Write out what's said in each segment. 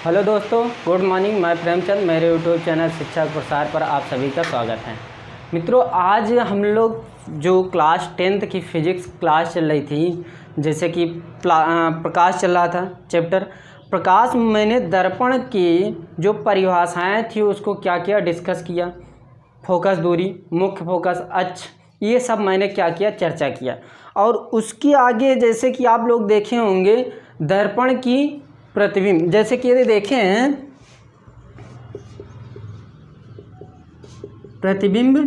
Hello दोस्तों, good morning. मैं प्रेमचंद, मेरे यूट्यूब चैनल शिक्षा प्रसार पर आप सभी का स्वागत है। मित्रों, आज हम लोग जो क्लास 10th की फिजिक्स क्लास चल रही थी, जैसे कि प्रकाश चल रहा था चैप्टर प्रकाश, मैंने दर्पण की जो परिभाषाएं थी उसको क्या क्या डिस्कस किया। फोकस दूरी, मुख्य फोकस अक्ष, ये सब मैंने क्या किया, चर्चा किया। और उसके आगे जैसे कि आप लोग देखे होंगे दर्पण की प्रतिबिंब, जैसे कि यदि देखें प्रतिबिंब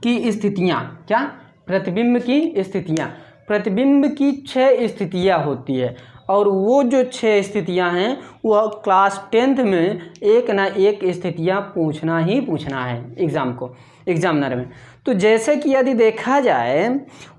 की स्थितियां, क्या प्रतिबिंब की स्थितियां, प्रतिबिंब की 6 स्थितियां होती है। और वो जो 6 स्थितियां हैं वह क्लास 10th में एक ना एक स्थितियां पूछना ही पूछना है एग्जामिनर में। तो जैसे कि यदि देखा जाए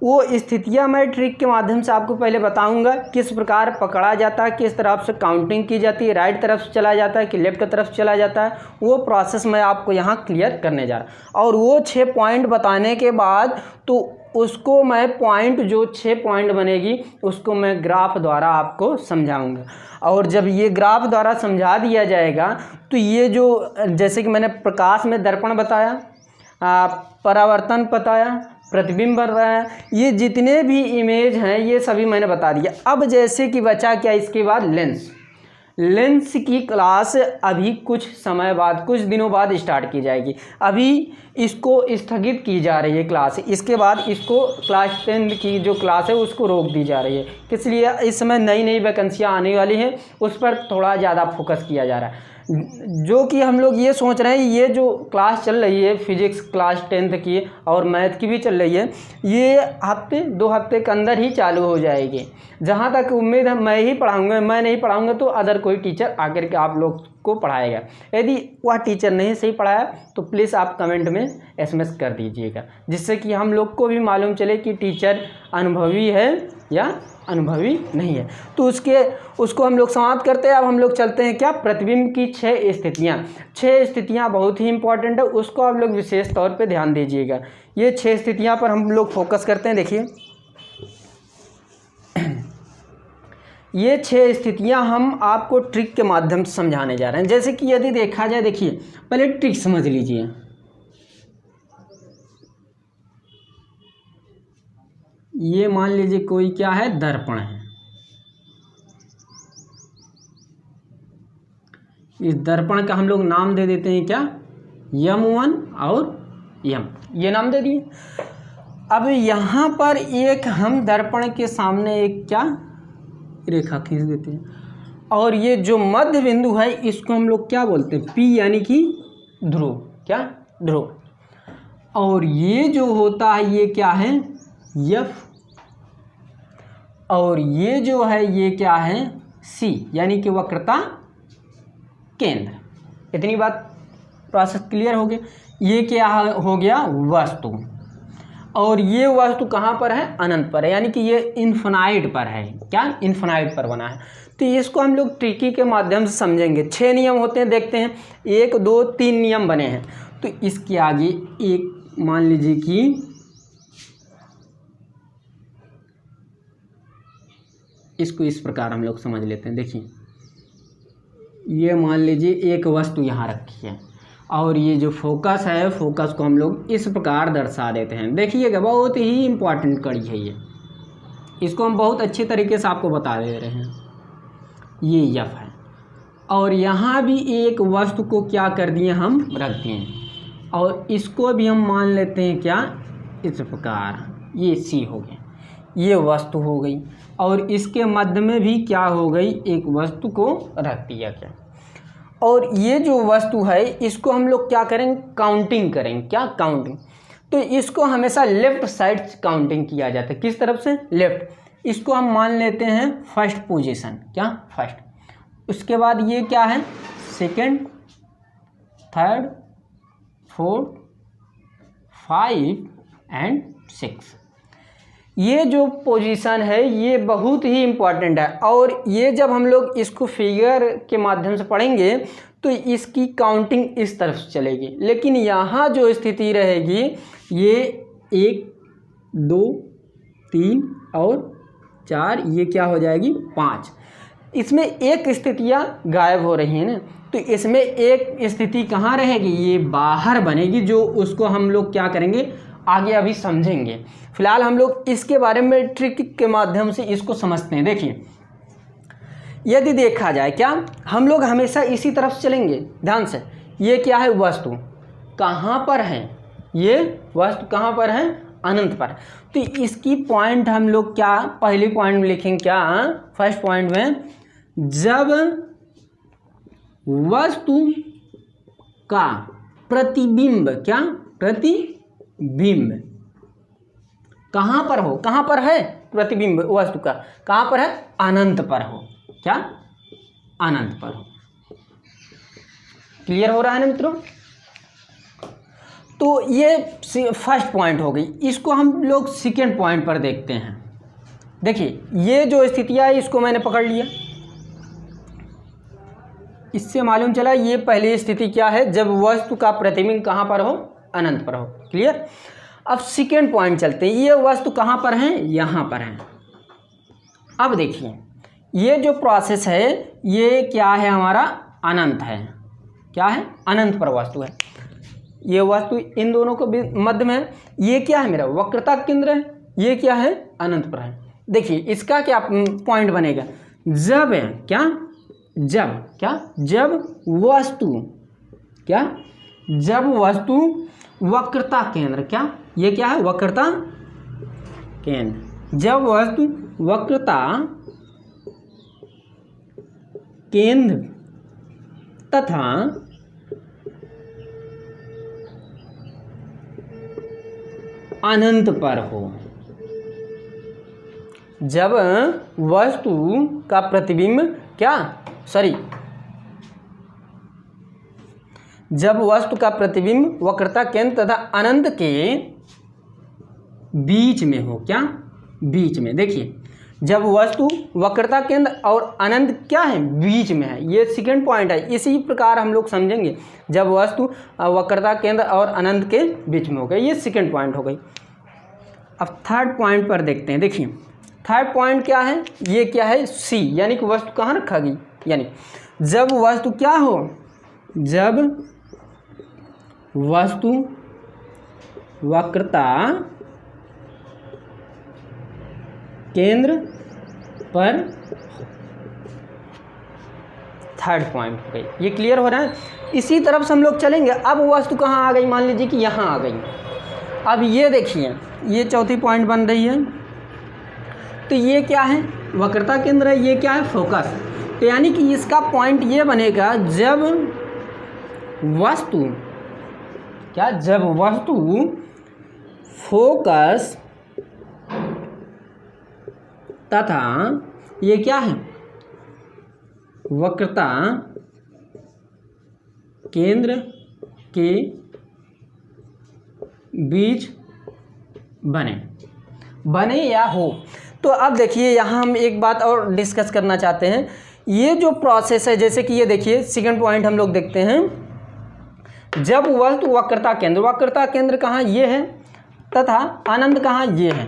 वो स्थितियां मैं ट्रिक के माध्यम से आपको पहले बताऊंगा, किस प्रकार पकड़ा जाता है, किस तरफ से काउंटिंग की जाती है, राइट तरफ से चला जाता है कि लेफ्ट तरफ चला जाता है, वो प्रोसेस मैं आपको यहाँ क्लियर करने जा रहा। और वो 6 पॉइंट बताने के बाद तो उसको मैं पॉइंट, जो 6 पॉइंट बनेगी उसको मैं ग्राफ द्वारा आपको समझाऊंगा। और जब ये ग्राफ द्वारा समझा दिया जाएगा तो ये जो, जैसे कि मैंने प्रकाश में दर्पण बताया, परावर्तन बताया, प्रतिबिंब बताया, ये जितने भी इमेज हैं ये सभी मैंने बता दिया। अब जैसे कि बचा क्या, इसके बाद लेंस की क्लास अभी कुछ समय बाद, कुछ दिनों बाद स्टार्ट की जाएगी। अभी इसको स्थगित की जा रही है क्लास, इसके बाद इसको क्लास 10 की जो क्लास है उसको रोक दी जा रही है। इसलिए इस समय नई नई वैकेंसियाँ आने वाली हैं, उस पर थोड़ा ज़्यादा फोकस किया जा रहा है। जो कि हम लोग ये सोच रहे हैं, ये जो क्लास चल रही है फिजिक्स क्लास 10th की और मैथ की भी चल रही है, ये हफ्ते 2 हफ्ते के अंदर ही चालू हो जाएगी। जहाँ तक उम्मीद है मैं ही पढ़ाऊँगा, मैं नहीं पढ़ाऊँगा तो अदर कोई टीचर आकर के आप लोग को पढ़ाएगा। यदि वह टीचर नहीं सही पढ़ाया तो प्लीज़ आप कमेंट में SMS कर दीजिएगा, जिससे कि हम लोग को भी मालूम चले कि टीचर अनुभवी है या अनुभवी नहीं है। तो उसको हम लोग समाप्त करते हैं। अब हम लोग चलते हैं क्या, प्रतिबिंब की 6 स्थितियाँ बहुत ही इंपॉर्टेंट है, उसको आप लोग विशेष तौर पे ध्यान दीजिएगा। ये 6 स्थितियाँ पर हम लोग फोकस करते हैं। देखिए ये 6 स्थितियाँ हम आपको ट्रिक के माध्यम से समझाने जा रहे हैं। जैसे कि यदि देखा जाए, देखिए पहले ट्रिक समझ लीजिए। ये मान लीजिए कोई क्या है, दर्पण है। इस दर्पण का हम लोग नाम दे देते हैं क्या, M1 और M, ये नाम दे दिए। अब यहाँ पर एक हम दर्पण के सामने एक क्या रेखा खींच देते हैं, और ये जो मध्य बिंदु है इसको हम लोग क्या बोलते हैं, P, यानी कि ध्रुव, क्या ध्रुव। और ये जो होता है ये क्या है, F, और ये जो है ये क्या है, C, यानी कि वक्रता केंद्र। इतनी बात प्रोसेस क्लियर हो गया। ये क्या हो गया, वस्तु, और ये वस्तु कहाँ पर है, अनंत पर है, यानी कि ये इन्फिनाइट पर है, क्या इन्फिनाइट पर बना है। तो इसको हम लोग ट्रिकी के माध्यम से समझेंगे। 6 नियम होते हैं, देखते हैं, 1 2 3 नियम बने हैं। तो इसके आगे एक मान लीजिए कि इसको इस प्रकार हम लोग समझ लेते हैं। देखिए ये मान लीजिए एक वस्तु यहाँ रखी है, और ये जो फोकस है, फोकस को हम लोग इस प्रकार दर्शा देते हैं। देखिएगा बहुत ही इम्पॉर्टेंट कड़ी है ये, इसको हम बहुत अच्छे तरीके से आपको बता दे रहे हैं। ये F है, और यहाँ भी एक वस्तु को क्या कर दिए, हम रख दिए, और इसको भी हम मान लेते हैं क्या, इस प्रकार। ये C हो गया, ये वस्तु हो गई, और इसके मध्य में भी क्या हो गई, एक वस्तु को रख दिया क्या। और ये जो वस्तु है इसको हम लोग क्या करेंगे, काउंटिंग करेंगे, क्या काउंटिंग। तो इसको हमेशा लेफ्ट साइड काउंटिंग किया जाता है, किस तरफ से, लेफ्ट। इसको हम मान लेते हैं फर्स्ट पोजीशन, क्या फर्स्ट। उसके बाद ये क्या है, सेकंड, थर्ड, फोर्थ, 5 एंड 6। ये जो पोजीशन है ये बहुत ही इम्पॉर्टेंट है, और ये जब हम लोग इसको फिगर के माध्यम से पढ़ेंगे तो इसकी काउंटिंग इस तरफ से चलेगी। लेकिन यहाँ जो स्थिति रहेगी ये 1 2 3 और 4, ये क्या हो जाएगी 5। इसमें एक स्थितियाँ गायब हो रही हैं ना, तो इसमें एक स्थिति कहाँ रहेगी, ये बाहर बनेगी, जो उसको हम लोग क्या करेंगे आगे अभी समझेंगे। फिलहाल हम लोग इसके बारे में ट्रिक के माध्यम से इसको समझते हैं। देखिए यदि देखा जाए क्या, हम लोग हमेशा इसी तरफ चलेंगे, ध्यान से। ये क्या है, वस्तु कहाँ पर है, ये वस्तु कहाँ पर है, अनंत पर। तो इसकी पॉइंट हम लोग क्या पहले पॉइंट में लिखेंगे, क्या फर्स्ट पॉइंट में, जब वस्तु का प्रतिबिंब, क्या प्रतिबिंब कहाँ पर हो, कहाँ पर है प्रतिबिंब वस्तु का, कहाँ पर है, अनंत पर हो, क्या अनंत पर हो। क्लियर हो रहा है ना मित्रों। तो ये फर्स्ट पॉइंट हो गई। इसको हम लोग सेकेंड पॉइंट पर देखते हैं। देखिए ये जो स्थितियाँ है इसको मैंने पकड़ लिया, इससे मालूम चला ये पहली स्थिति क्या है, जब वस्तु का प्रतिबिंब कहाँ पर हो, अनंत पर हो। क्लियर। अब सेकेंड पॉइंट चलते हैं, ये वस्तु कहाँ पर है, यहाँ पर है। अब देखिए ये जो प्रोसेस है ये क्या है, हमारा अनंत है, क्या है, अनंत पर वस्तु है। ये वस्तु इन दोनों को मध्य में है। ये क्या है, मेरा वक्रता केंद्र है, ये क्या है, अनंत पर है। देखिए इसका क्या पॉइंट बनेगा, जब है क्या, जब वस्तु, क्या जब वस्तु वक्रता केंद्र, क्या ये क्या है, वक्रता केंद्र, जब वस्तु वक्रता केंद्र तथा अनंत पर हो, जब वस्तु का प्रतिबिंब जब वस्तु का प्रतिबिंब वक्रता केंद्र तथा अनंत के बीच में हो, क्या बीच में। देखिए जब वस्तु वक्रता केंद्र और अनंत क्या है, बीच में है, ये सेकंड पॉइंट है। इसी प्रकार हम लोग समझेंगे, जब वस्तु वक्रता केंद्र और अनंत के बीच में हो गई, ये सेकंड पॉइंट हो गई। अब थर्ड पॉइंट पर देखते हैं। देखिए थर्ड पॉइंट क्या है, ये क्या है, सी, यानी कि वस्तु कहाँ रखा गई, यानी जब वस्तु क्या हो, जब वस्तु वक्रता केंद्र पर, थर्ड पॉइंट हो गई। ये क्लियर हो रहा है। इसी तरफ से हम लोग चलेंगे। अब वस्तु कहाँ आ गई, मान लीजिए कि यहाँ आ गई। अब ये देखिए ये चौथी पॉइंट बन रही है, तो ये क्या है, वक्रता केंद्र है, ये क्या है, फोकस। तो यानी कि इसका पॉइंट ये बनेगा, जब वस्तु जब वस्तु फोकस तथा ये क्या है, वक्रता केंद्र के बीच बने या हो। तो अब देखिए यहाँ हम एक बात और डिस्कस करना चाहते हैं। ये जो प्रोसेस है, जैसे कि ये देखिए सेकंड पॉइंट हम लोग देखते हैं, जब वस्तु वक्रता केंद्र कहाँ, ये है, तथा अनंत कहाँ, ये है,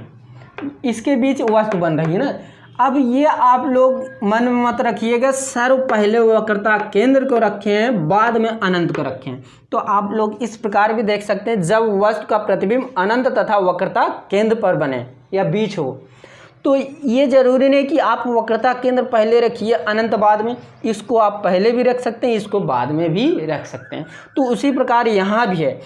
इसके बीच वस्तु बन रही है ना। अब ये आप लोग मन में मत रखिएगा सर्व पहले वक्रता केंद्र को रखे हैं, बाद में अनंत को रखे हैं। तो आप लोग इस प्रकार भी देख सकते हैं, जब वस्तु का प्रतिबिंब अनंत तथा वक्रता केंद्र पर बने या बीच हो। तो ये जरूरी नहीं कि आप वक्रता केंद्र पहले रखिए अनंत बाद में, इसको आप पहले भी रख सकते हैं, इसको बाद में भी रख सकते हैं। तो उसी प्रकार यहाँ भी है,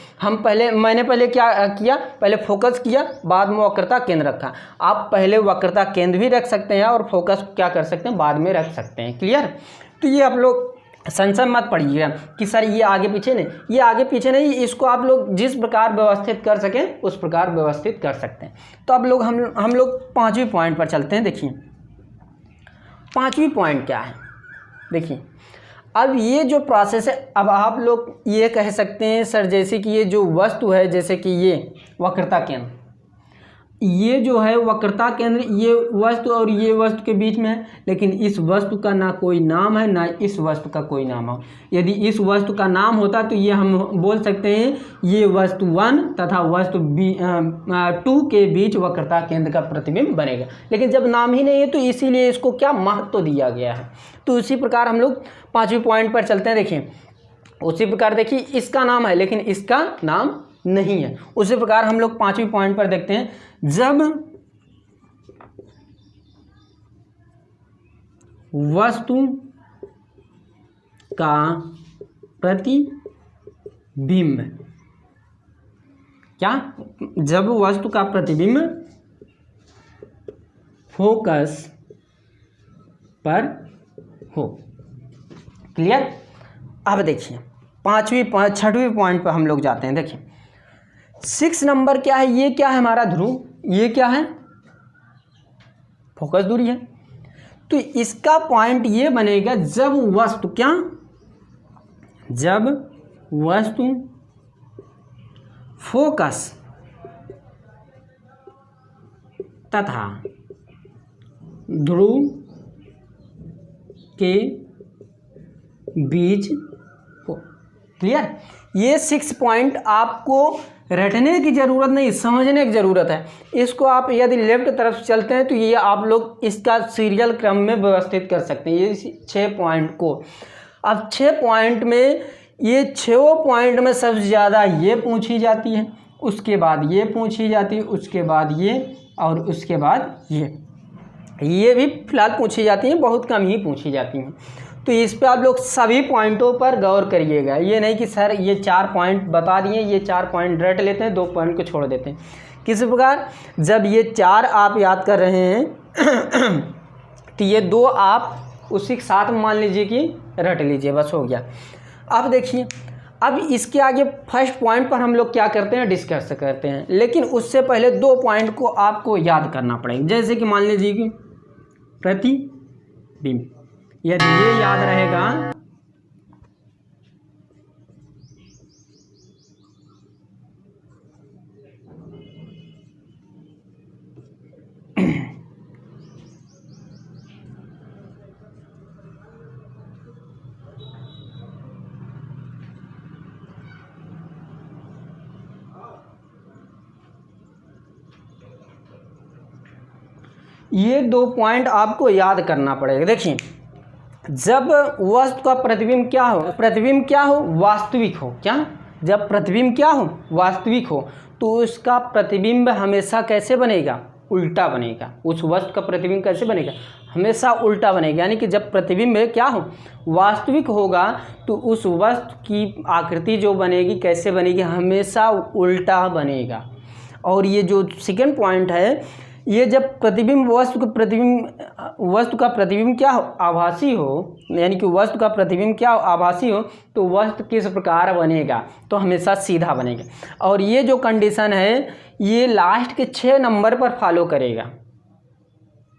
मैंने पहले क्या किया, पहले फोकस किया, बाद में वक्रता केंद्र रखा। आप पहले वक्रता केंद्र भी रख सकते हैं और फोकस क्या कर सकते हैं, बाद में रख सकते हैं। क्लियर। तो ये आप लोग संशय मत पड़िएगा कि सर ये आगे पीछे नहीं, ये आगे पीछे नहीं, इसको आप लोग जिस प्रकार व्यवस्थित कर सकें उस प्रकार व्यवस्थित कर सकते हैं। तो अब लोग हम लोग पांचवी पॉइंट पर चलते हैं। देखिए पांचवी पॉइंट क्या है, देखिए अब ये जो प्रोसेस है, अब आप लोग ये कह सकते हैं सर जैसे कि ये जो वस्तु है, जैसे कि ये वक्रता केंद्र, ये जो है वक्रता केंद्र ये वस्तु और ये वस्तु के बीच में है, लेकिन इस वस्तु का ना कोई नाम है ना इस वस्तु का कोई नाम हो। यदि इस वस्तु का नाम होता तो ये हम बोल सकते हैं ये वस्तु 1 तथा वस्तु 2 के बीच वक्रता केंद्र का प्रतिबिंब बनेगा, लेकिन जब नाम ही नहीं है तो इसीलिए इसको क्या महत्व दिया गया है। तो उसी प्रकार हम लोग 5वें पॉइंट पर चलते हैं। देखिए उसी प्रकार देखिए इसका नाम है लेकिन इसका नाम नहीं है। उसी प्रकार हम लोग 5वें पॉइंट पर देखते हैं, जब वस्तु का प्रतिबिंब क्या, जब वस्तु का प्रतिबिंब फोकस पर हो। क्लियर। अब देखिए 6वें पॉइंट पर हम लोग जाते हैं। देखिए 6 नंबर क्या है, ये क्या है हमारा ध्रुव, ये क्या है फोकस दूरी है। तो इसका पॉइंट ये बनेगा जब वस्तु क्या, जब वस्तु फोकस तथा ध्रुव के बीच हो। क्लियर। ये 6 पॉइंट आपको रटने की ज़रूरत नहीं, समझने की ज़रूरत है। इसको आप यदि लेफ्ट तरफ चलते हैं तो ये आप लोग इसका सीरियल क्रम में व्यवस्थित कर सकते हैं ये 6 पॉइंट को। अब 6 पॉइंट में ये 6 पॉइंट में सबसे ज़्यादा ये पूछी जाती है, उसके बाद ये पूछी जाती है, उसके बाद ये और उसके बाद ये भी फिलहाल पूछी जाती हैं, बहुत कम ही पूछी जाती हैं। तो इस पे आप लोग सभी पॉइंटों पर गौर करिएगा। ये नहीं कि सर ये 4 पॉइंट बता दिए, ये 4 पॉइंट रट लेते हैं, 2 पॉइंट को छोड़ देते हैं। किस प्रकार, जब ये 4 आप याद कर रहे हैं तो ये 2 आप उसी के साथ मान लीजिए कि रट लीजिए, बस हो गया। अब देखिए अब इसके आगे फर्स्ट पॉइंट पर हम लोग क्या करते हैं, डिस्कस करते हैं, लेकिन उससे पहले 2 पॉइंट को आपको याद करना पड़ेगा। जैसे कि मान लीजिए कि प्रतिबिंब, यदि ये याद रहेगा ये 2 पॉइंट आपको याद करना पड़ेगा। देखिए जब वस्तु का प्रतिबिंब क्या हो, प्रतिबिंब क्या हो, वास्तविक हो। क्या, जब प्रतिबिंब क्या हो, वास्तविक हो, तो उसका प्रतिबिंब हमेशा कैसे बनेगा, उल्टा बनेगा। उस वस्तु का प्रतिबिंब कैसे बनेगा, हमेशा उल्टा बनेगा। यानी कि जब प्रतिबिंब क्या हो, वास्तविक होगा, तो उस वस्तु की आकृति जो बनेगी कैसे बनेगी, हमेशा उल्टा बनेगा। और ये जो सेकंड पॉइंट है, ये जब प्रतिबिंब वस्तु का प्रतिबिंब क्या हो, आभासी हो, यानी कि वस्तु का प्रतिबिंब क्या हो, आभासी हो, तो वस्तु किस प्रकार बनेगा, तो हमेशा सीधा बनेगा। और ये जो कंडीशन है ये लास्ट के 6 नंबर पर फॉलो करेगा।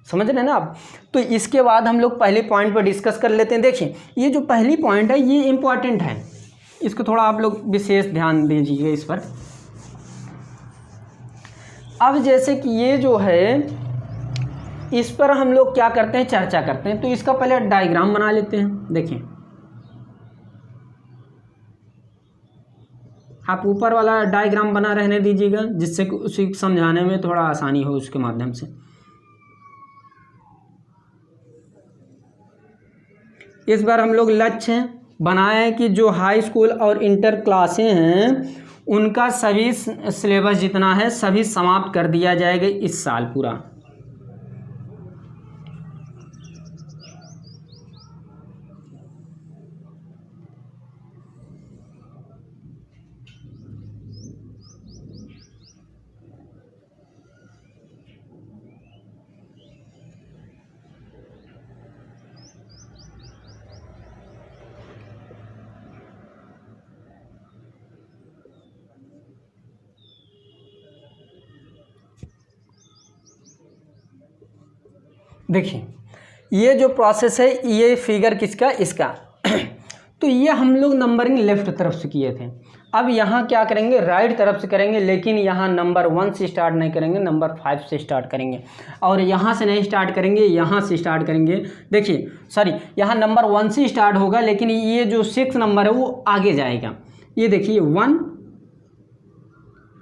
समझ रहे हैं ना आप। तो इसके बाद हम लोग पहले पॉइंट पर डिस्कस कर लेते हैं। देखिए ये जो पहली पॉइंट है ये इम्पॉर्टेंट है, इसको थोड़ा आप लोग विशेष ध्यान दीजिएगा इस पर। अब जैसे कि ये जो है इस पर हम लोग क्या करते हैं, चर्चा करते हैं। तो इसका पहले डायग्राम बना लेते हैं। देखिए आप ऊपर वाला डायग्राम बना रहने दीजिएगा, जिससे उसी समझाने में थोड़ा आसानी हो उसके माध्यम से। इस बार हम लोग लक्ष्य बनाए कि जो हाई स्कूल और इंटर क्लासें हैं उनका सभी सिलेबस जितना है सभी समाप्त कर दिया जाएगा इस साल पूरा। देखिए ये जो प्रोसेस है, ये फिगर किसका, इसका। तो ये हम लोग नंबरिंग लेफ्ट तरफ से किए थे। अब यहाँ क्या करेंगे, राइट तरफ से करेंगे, लेकिन यहाँ नंबर 1 से स्टार्ट नहीं करेंगे, नंबर 5 से स्टार्ट करेंगे। और यहाँ से नहीं स्टार्ट करेंगे, यहाँ से स्टार्ट करेंगे। देखिए सॉरी, यहाँ नंबर 1 से स्टार्ट होगा, लेकिन ये जो 6 नंबर है वो आगे जाएगा। ये देखिए 1,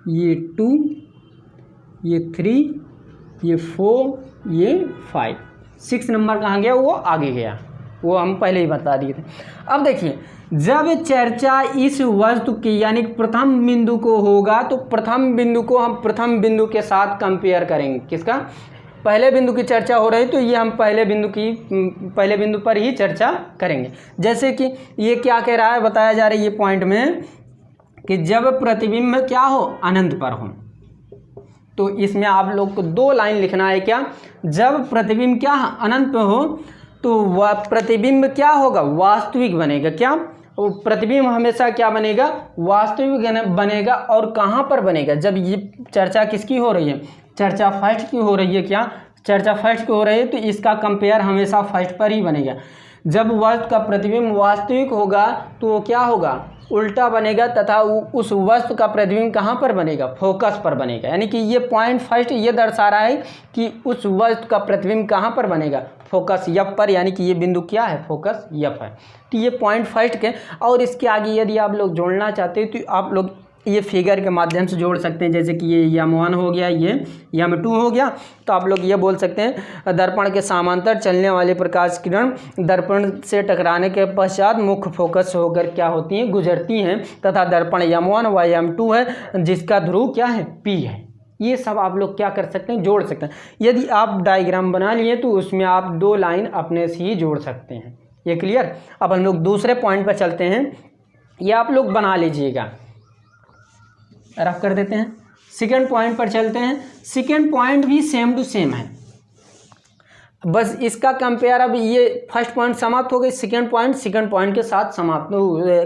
ये 2, ये 3, ये 4, ये 5, 6 नंबर कहाँ गया, वो आगे गया, वो हम पहले ही बता दिए थे। अब देखिए, जब चर्चा इस वस्तु की यानी प्रथम बिंदु को होगा, तो प्रथम बिंदु को हम प्रथम बिंदु के साथ कंपेयर करेंगे। किसका? पहले बिंदु की चर्चा हो रही, तो ये हम पहले बिंदु पर ही चर्चा करेंगे। जैसे कि ये क्या कह रहा है, बताया जा रहा है ये पॉइंट में कि जब प्रतिबिंब क्या हो, अनंत पर हो। तो इसमें आप लोग को 2 लाइन लिखना है। क्या? जब प्रतिबिंब क्या अनंत पे हो, तो वह प्रतिबिंब क्या होगा, वास्तविक बनेगा। क्या? प्रतिबिंब हमेशा क्या बनेगा, वास्तविक बनेगा। और कहाँ पर बनेगा? जब ये चर्चा किसकी हो रही है, चर्चा फर्स्ट की हो रही है। क्या? चर्चा फर्स्ट की हो रही है, तो इसका कंपेयर हमेशा फर्स्ट पर ही बनेगा। जब वस्तु का प्रतिबिंब वास्तविक होगा, तो वो क्या होगा, उल्टा बनेगा, तथा उस वस्तु का प्रतिबिंब कहाँ पर बनेगा, फोकस पर बनेगा। यानी कि ये पॉइंट फर्स्ट ये दर्शा रहा है कि उस वस्तु का प्रतिबिंब कहाँ पर बनेगा, फोकस एफ पर। यानी कि ये बिंदु क्या है, फोकस एफ है। तो ये पॉइंट फर्स्ट के। और इसके आगे यदि आप लोग जोड़ना चाहते हैं, तो आप लोग ये फिगर के माध्यम से जोड़ सकते हैं। जैसे कि ये M1 हो गया, ये M2 हो गया। तो आप लोग ये बोल सकते हैं, दर्पण के समांतर चलने वाले प्रकाश किरण दर्पण से टकराने के पश्चात मुख्य फोकस होकर क्या होती हैं, गुजरती हैं, तथा दर्पण M1 व M2 है, जिसका ध्रुव क्या है, P है। ये सब आप लोग क्या कर सकते हैं, जोड़ सकते हैं। यदि आप डायग्राम बना लिए, तो उसमें आप 2 लाइन अपने से ही जोड़ सकते हैं। ये क्लियर? अब हम लोग दूसरे पॉइंट पर चलते हैं। ये आप लोग बना लीजिएगा, रफ कर देते हैं। सेकेंड पॉइंट पर चलते हैं। सेकेंड पॉइंट भी सेम टू सेम है, बस इसका कंपेयर, अब ये फर्स्ट पॉइंट समाप्त हो गई, सेकेंड पॉइंट के साथ समाप्त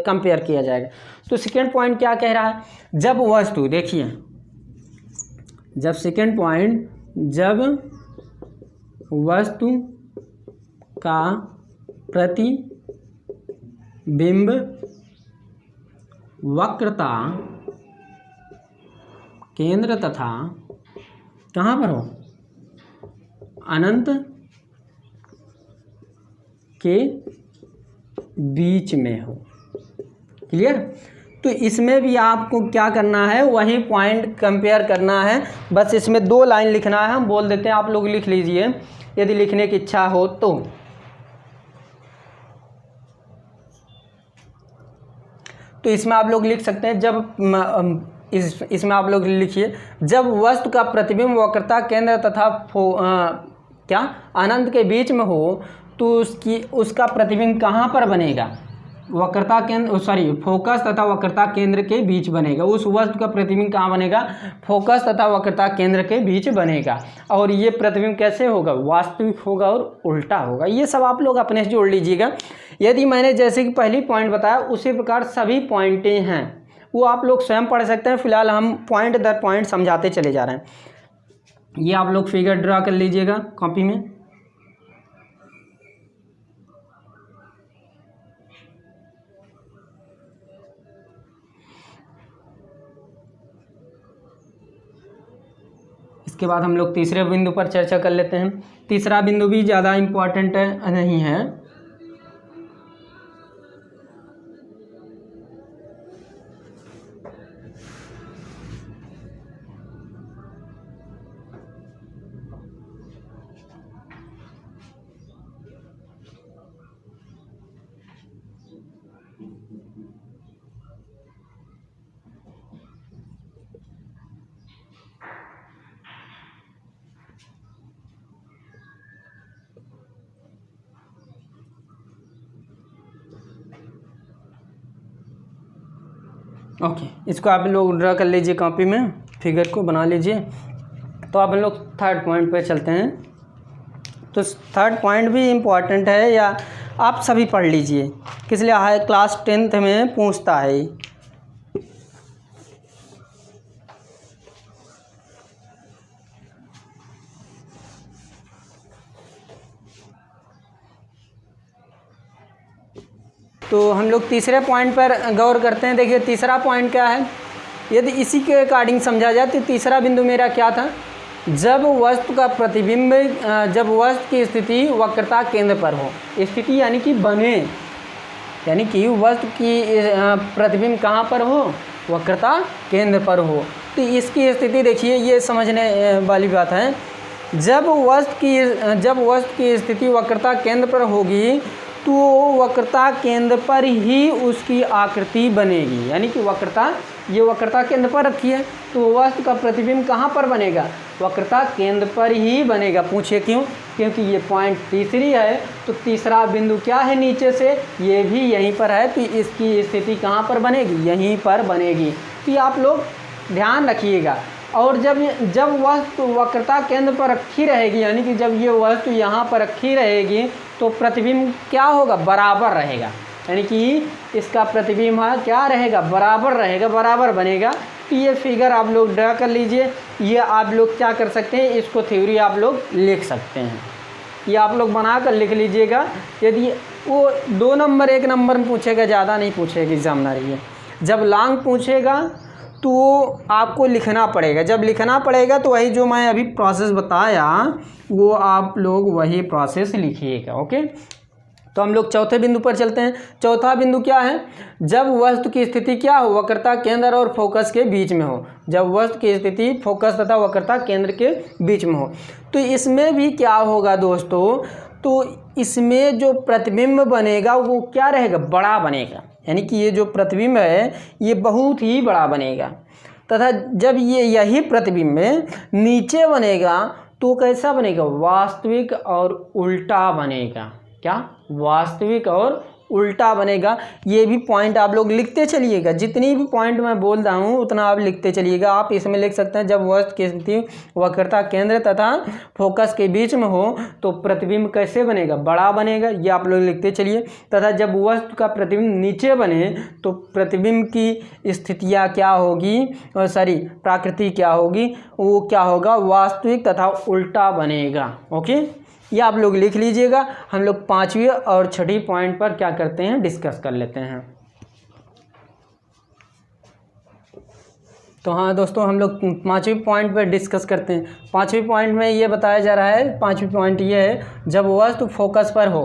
कंपेयर किया जाएगा। तो सेकेंड पॉइंट क्या कह रहा है, जब वस्तु, देखिए जब सेकेंड पॉइंट, जब वस्तु का प्रतिबिंब वक्रता केंद्र तथा कहाँ पर हो, अनंत के बीच में हो। क्लियर? तो इसमें भी आपको क्या करना है, वही पॉइंट कंपेयर करना है। बस इसमें 2 लाइन लिखना है, हम बोल देते हैं, आप लोग लिख लीजिए यदि लिखने की इच्छा हो तो इसमें आप लोग लिख सकते हैं, जब इसमें आप लोग लिखिए, जब वस्तु का प्रतिबिंब वक्रता केंद्र तथा क्या अनंत के बीच में हो, तो उसका प्रतिबिंब कहाँ पर बनेगा, वक्रता केंद्र, फोकस तथा वक्रता केंद्र के बीच बनेगा। उस वस्तु का प्रतिबिंब कहाँ बनेगा, फोकस तथा वक्रता केंद्र के बीच बनेगा। और ये प्रतिबिंब कैसे होगा, वास्तविक होगा और उल्टा होगा। ये सब आप लोग अपने से जोड़ लीजिएगा। यदि मैंने जैसे कि पहली पॉइंट बताया, उसी प्रकार सभी पॉइंटें हैं, वो आप लोग स्वयं पढ़ सकते हैं। फिलहाल हम पॉइंट दर पॉइंट समझाते चले जा रहे हैं। ये आप लोग फिगर ड्रा कर लीजिएगा कॉपी में। इसके बाद हम लोग तीसरे बिंदु पर चर्चा कर लेते हैं। तीसरा बिंदु भी ज़्यादा इम्पोर्टेंट नहीं है। ओके, इसको आप लोग ड्रा कर लीजिए कॉपी में, फिगर को बना लीजिए। तो अब हम लोग थर्ड पॉइंट पे चलते हैं। तो थर्ड पॉइंट भी इम्पॉर्टेंट है, या आप सभी पढ़ लीजिए, किस लिए हाई क्लास 10th में पूछता है। तो हम लोग तीसरे पॉइंट पर गौर करते हैं। देखिए तीसरा पॉइंट क्या है, यदि इसी के अकॉर्डिंग समझा जाए तो तीसरा बिंदु मेरा क्या था, जब वस्तु का प्रतिबिंब, जब वस्तु की स्थिति वक्रता केंद्र पर हो। स्थिति यानी कि बने, यानी कि वस्तु की प्रतिबिंब कहाँ पर हो, वक्रता केंद्र पर हो। तो इसकी स्थिति देखिए, ये समझने वाली बात है। जब वस्तु की स्थिति वक्रता केंद्र पर होगी तो वक्रता केंद्र पर ही उसकी आकृति बनेगी। यानी कि ये वक्रता केंद्र पर रखी है तो वस्तु का प्रतिबिंब कहाँ पर बनेगा, वक्रता केंद्र पर ही बनेगा। पूछिए क्यों, क्योंकि ये पॉइंट तीसरी है तो तीसरा बिंदु क्या है नीचे से, ये भी यहीं पर है, तो इसकी स्थिति कहाँ पर बनेगी, यहीं पर बनेगी। तो ये आप लोग ध्यान रखिएगा। और जब वस्तु वक्रता केंद्र पर रखी रहेगी, यानी कि जब ये वस्तु यहाँ पर रखी रहेगी तो प्रतिबिंब क्या होगा, बराबर रहेगा। यानी कि इसका प्रतिबिंब क्या रहेगा, बराबर रहेगा, बराबर बनेगा। तो ये फिगर आप लोग ड्रा कर लीजिए। ये आप लोग क्या कर सकते हैं, इसको थ्योरी आप लोग लिख सकते हैं। ये आप लोग बना कर लिख लीजिएगा। यदि वो 2 नंबर 1 नंबर में पूछेगा, ज़्यादा नहीं पूछेगा एग्जामिनर। ये जब लॉन्ग पूछेगा तो आपको लिखना पड़ेगा। जब लिखना पड़ेगा तो वही जो मैं अभी प्रोसेस बताया वो आप लोग वही प्रोसेस लिखिएगा। ओके, तो हम लोग चौथे बिंदु पर चलते हैं। चौथा बिंदु क्या है, जब वस्तु की स्थिति क्या हो, वक्रता केंद्र और फोकस के बीच में हो। जब वस्तु की स्थिति फोकस तथा वक्रता केंद्र के बीच में हो तो इसमें भी क्या होगा दोस्तों, तो इसमें जो प्रतिबिंब बनेगा वो क्या रहेगा, बड़ा बनेगा। यानी कि ये जो प्रतिबिंब है ये बहुत ही बड़ा बनेगा। तथा जब यही प्रतिबिंब नीचे बनेगा तो कैसा बनेगा, वास्तविक और उल्टा बनेगा। क्या, वास्तविक और उल्टा बनेगा। ये भी पॉइंट आप लोग लिखते चलिएगा। जितनी भी पॉइंट मैं बोल रहा हूँ उतना आप लिखते चलिएगा। आप इसमें लिख सकते हैं, जब वस्तु की स्थिति वक्रता केंद्र तथा फोकस के बीच में हो तो प्रतिबिंब कैसे बनेगा, बड़ा बनेगा। ये आप लोग लिखते चलिए। तथा जब वस्तु का प्रतिबिंब नीचे बने तो प्रतिबिंब की स्थितियाँ क्या होगी, प्राकृति क्या होगी, वो क्या होगा, वास्तविक तथा उल्टा बनेगा। ओके, ये आप लोग लिख लीजिएगा। हम लोग 5वीं और 6ठी पॉइंट पर क्या करते हैं, डिस्कस कर लेते हैं। तो हाँ दोस्तों, हम लोग 5वीं पॉइंट पर डिस्कस करते हैं। 5वीं पॉइंट में ये बताया जा रहा है, 5वीं पॉइंट ये है, जब वस्तु फोकस पर हो।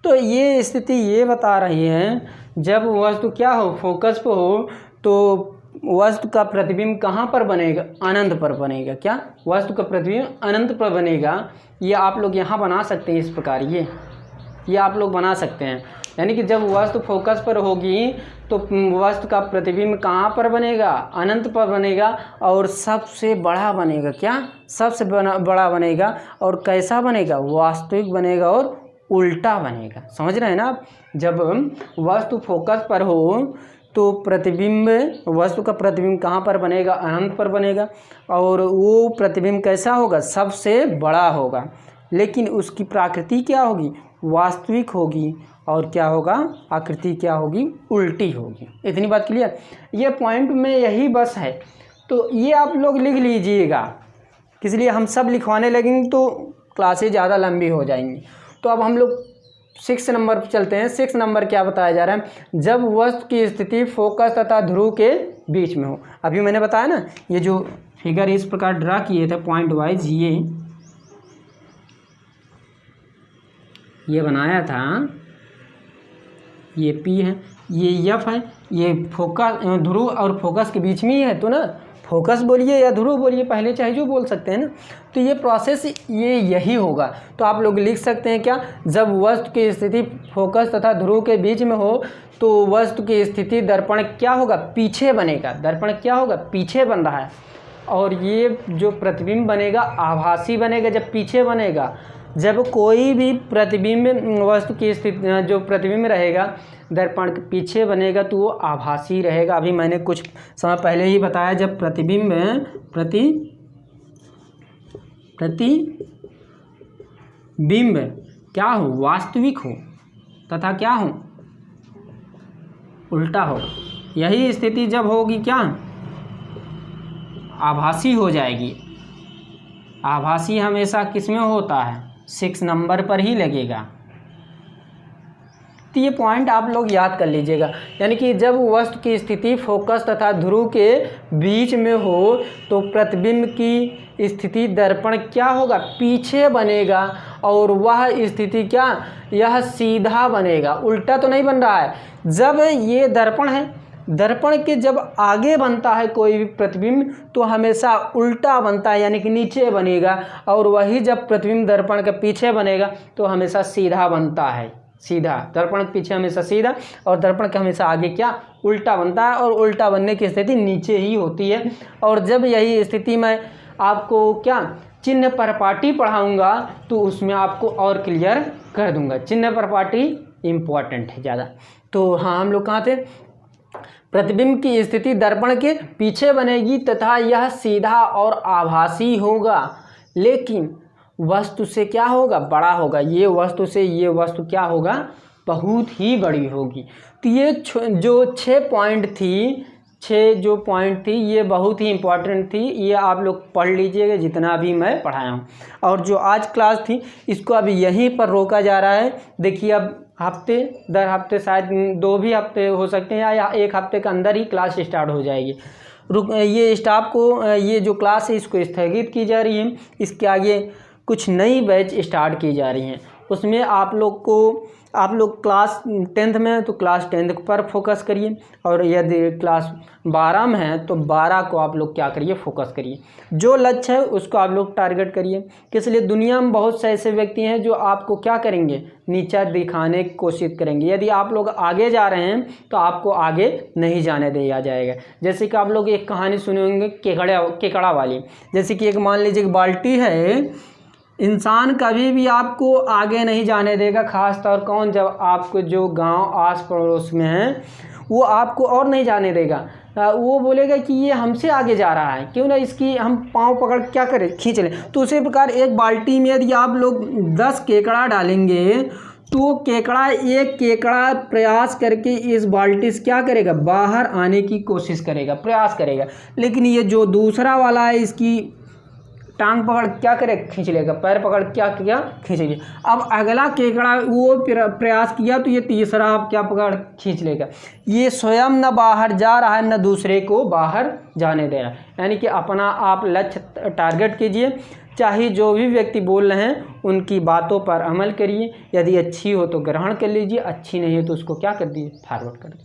तो ये स्थिति ये बता रही है, जब वस्तु क्या हो, फोकस पर हो तो वस्तु का प्रतिबिंब कहाँ पर बनेगा, अनंत पर बनेगा। क्या, वस्तु का प्रतिबिंब अनंत पर बनेगा। ये आप लोग यहाँ बना सकते हैं इस प्रकार, ये आप लोग बना सकते हैं। यानी कि जब वस्तु फोकस पर होगी तो वस्तु का प्रतिबिंब कहाँ पर बनेगा, अनंत पर बनेगा और सबसे बड़ा बनेगा। क्या, सबसे बड़ा बनेगा। और कैसा बनेगा, वास्तविक बनेगा और उल्टा बनेगा। समझ रहे हैं ना आप। जब वस्तु फोकस पर हो तो प्रतिबिंब, वस्तु का प्रतिबिंब कहाँ पर बनेगा, अनंत पर बनेगा और वो प्रतिबिंब कैसा होगा, सबसे बड़ा होगा। लेकिन उसकी प्रकृति क्या होगी, वास्तविक होगी। और क्या होगा, आकृति क्या होगी, उल्टी होगी। इतनी बात क्लियर। ये पॉइंट में यही बस है। तो ये आप लोग लिख लीजिएगा, इसलिए हम सब लिखवाने लगेंगे तो क्लासेज ज़्यादा लंबी हो जाएंगी। तो अब हम लोग 6 नंबर पर चलते हैं। 6 नंबर क्या बताया जा रहा है, जब वस्तु की स्थिति फोकस तथा ध्रुव के बीच में हो। अभी मैंने बताया ना, ये जो फिगर इस प्रकार ड्रा किए थे पॉइंट वाइज, ये बनाया था, ये P है, ये F है, ये फोकस, ध्रुव और फोकस के बीच में ही है। तो ना, फोकस बोलिए या ध्रुव बोलिए, पहले चाहे जो बोल सकते हैं ना। तो ये प्रोसेस यही होगा। तो आप लोग लिख सकते हैं क्या, जब वस्तु की स्थिति फोकस तथा ध्रुव के बीच में हो तो वस्तु की स्थिति दर्पण क्या होगा, पीछे बनेगा। दर्पण क्या होगा, पीछे बन रहा है। और ये जो प्रतिबिंब बनेगा आभासी बनेगा जब पीछे बनेगा। जब कोई भी प्रतिबिंब, वस्तु की स्थिति जो प्रतिबिंब रहेगा दर्पण के पीछे बनेगा तो वो आभासी रहेगा। अभी मैंने कुछ समय पहले ही बताया, जब प्रतिबिंब क्या हो, वास्तविक हो तथा क्या हो, उल्टा हो। यही स्थिति जब होगी क्या, आभासी हो जाएगी। आभासी हमेशा किस में होता है, 6 नंबर पर ही लगेगा। तो ये पॉइंट आप लोग याद कर लीजिएगा। यानी कि जब वस्तु की स्थिति फोकस तथा ध्रुव के बीच में हो तो प्रतिबिंब की स्थिति दर्पण क्या होगा, पीछे बनेगा, और वह स्थिति क्या, यह सीधा बनेगा, उल्टा तो नहीं बन रहा है। जब ये दर्पण है, दर्पण के जब आगे बनता है कोई भी प्रतिबिंब तो हमेशा उल्टा बनता है, यानी कि नीचे बनेगा, और वही जब प्रतिबिंब दर्पण के पीछे बनेगा तो हमेशा सीधा बनता है। सीधा, दर्पण के पीछे हमेशा सीधा और दर्पण के हमेशा आगे क्या, उल्टा बनता है, और उल्टा बनने की स्थिति नीचे ही होती है। और जब यही स्थिति मैं आपको क्या चिन्ह परपाटी पढ़ाऊँगा तो उसमें आपको और क्लियर कर दूँगा। चिन्ह परपाटी इम्पॉर्टेंट है ज़्यादा। तो हाँ, हम लोग कहाँ थे, प्रतिबिंब की स्थिति दर्पण के पीछे बनेगी तथा यह सीधा और आभासी होगा, लेकिन वस्तु से क्या होगा, बड़ा होगा। ये वस्तु से ये वस्तु क्या होगा, बहुत ही बड़ी होगी। तो ये जो 6 पॉइंट थी, 6 जो पॉइंट थी ये बहुत ही इम्पॉर्टेंट थी। ये आप लोग पढ़ लीजिएगा जितना भी मैं पढ़ाया हूँ। और जो आज क्लास थी इसको अभी यहीं पर रोका जा रहा है। देखिए अब हफ्ते दर हफ्ते, शायद 2 भी हफ्ते हो सकते हैं या 1 हफ्ते के अंदर ही क्लास स्टार्ट हो जाएगी। ये स्टाफ को ये जो क्लास है इसको स्थगित की जा रही है। इसके आगे कुछ नई बैच स्टार्ट की जा रही हैं। उसमें आप लोग क्लास 10th में हैं तो क्लास 10th पर फोकस करिए, और यदि क्लास 12 में है तो 12 को आप लोग क्या करिए, फोकस करिए। जो लक्ष्य है उसको आप लोग टारगेट करिए। किस लिए, दुनिया में बहुत से ऐसे व्यक्ति हैं जो आपको क्या करेंगे, नीचा दिखाने की कोशिश करेंगे। यदि आप लोग आगे जा रहे हैं तो आपको आगे नहीं जाने दिया जाएगा। जैसे कि आप लोग एक कहानी सुने होंगे केकड़ा वाली। जैसे कि एक मान लीजिए बाल्टी है, इंसान कभी भी आपको आगे नहीं जाने देगा, खास तौर कौन, जब आपको जो गांव आस पड़ोस में है वो आपको और नहीं जाने देगा। वो बोलेगा कि ये हमसे आगे जा रहा है, क्यों ना इसकी हम पाँव पकड़ क्या करें, खींच लें। तो उसी प्रकार एक बाल्टी में यदि आप लोग 10 केकड़ा डालेंगे तो एक केकड़ा प्रयास करके इस बाल्टी से क्या करेगा, बाहर आने की कोशिश करेगा, प्रयास करेगा। लेकिन ये जो दूसरा वाला है इसकी टांग पकड़ क्या करे, खींच लेगा, पैर पकड़ क्या किया, खींच लिया। अब अगला केकड़ा वो प्रयास किया तो ये तीसरा आप क्या पकड़, खींच लेगा। ये स्वयं न बाहर जा रहा है न दूसरे को बाहर जाने दे रहा है। यानी कि अपना आप लक्ष्य टारगेट कीजिए, चाहे जो भी व्यक्ति बोल रहे हैं उनकी बातों पर अमल करिए। यदि अच्छी हो तो ग्रहण कर लीजिए, अच्छी नहीं हो तो उसको क्या कर दीजिए, फॉरवर्ड कर दीजिए।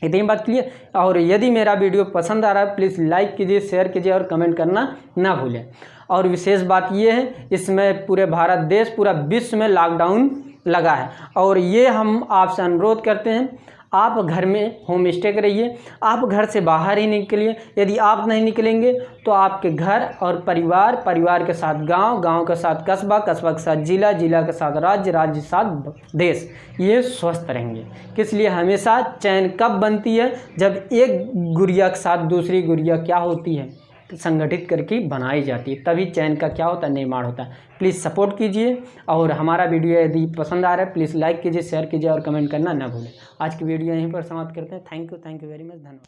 इतनी बात क्लियर। और यदि मेरा वीडियो पसंद आ रहा है प्लीज़ लाइक कीजिए, शेयर कीजिए और कमेंट करना ना भूलें। और विशेष बात ये है, इसमें पूरे भारत देश, पूरा विश्व में लॉकडाउन लगा है, और ये हम आपसे अनुरोध करते हैं आप घर में होम स्टे करिए, आप घर से बाहर ही निकलिए। यदि आप नहीं निकलेंगे तो आपके घर और परिवार के साथ गांव के साथ कस्बा के साथ जिला के साथ राज्य के साथ देश, ये स्वस्थ रहेंगे। किस लिए, हमेशा चैन कब बनती है, जब एक गुड़िया के साथ दूसरी गुड़िया क्या होती है, संगठित करके बनाई जाती है, तभी चैन का क्या होता है, निर्माण होता है। प्लीज़ सपोर्ट कीजिए, और हमारा वीडियो यदि पसंद आ रहा है प्लीज़ लाइक कीजिए, शेयर कीजिए और कमेंट करना ना भूलें। आज की वीडियो यहीं पर समाप्त करते हैं। थैंक यू वेरी मच, धन्यवाद।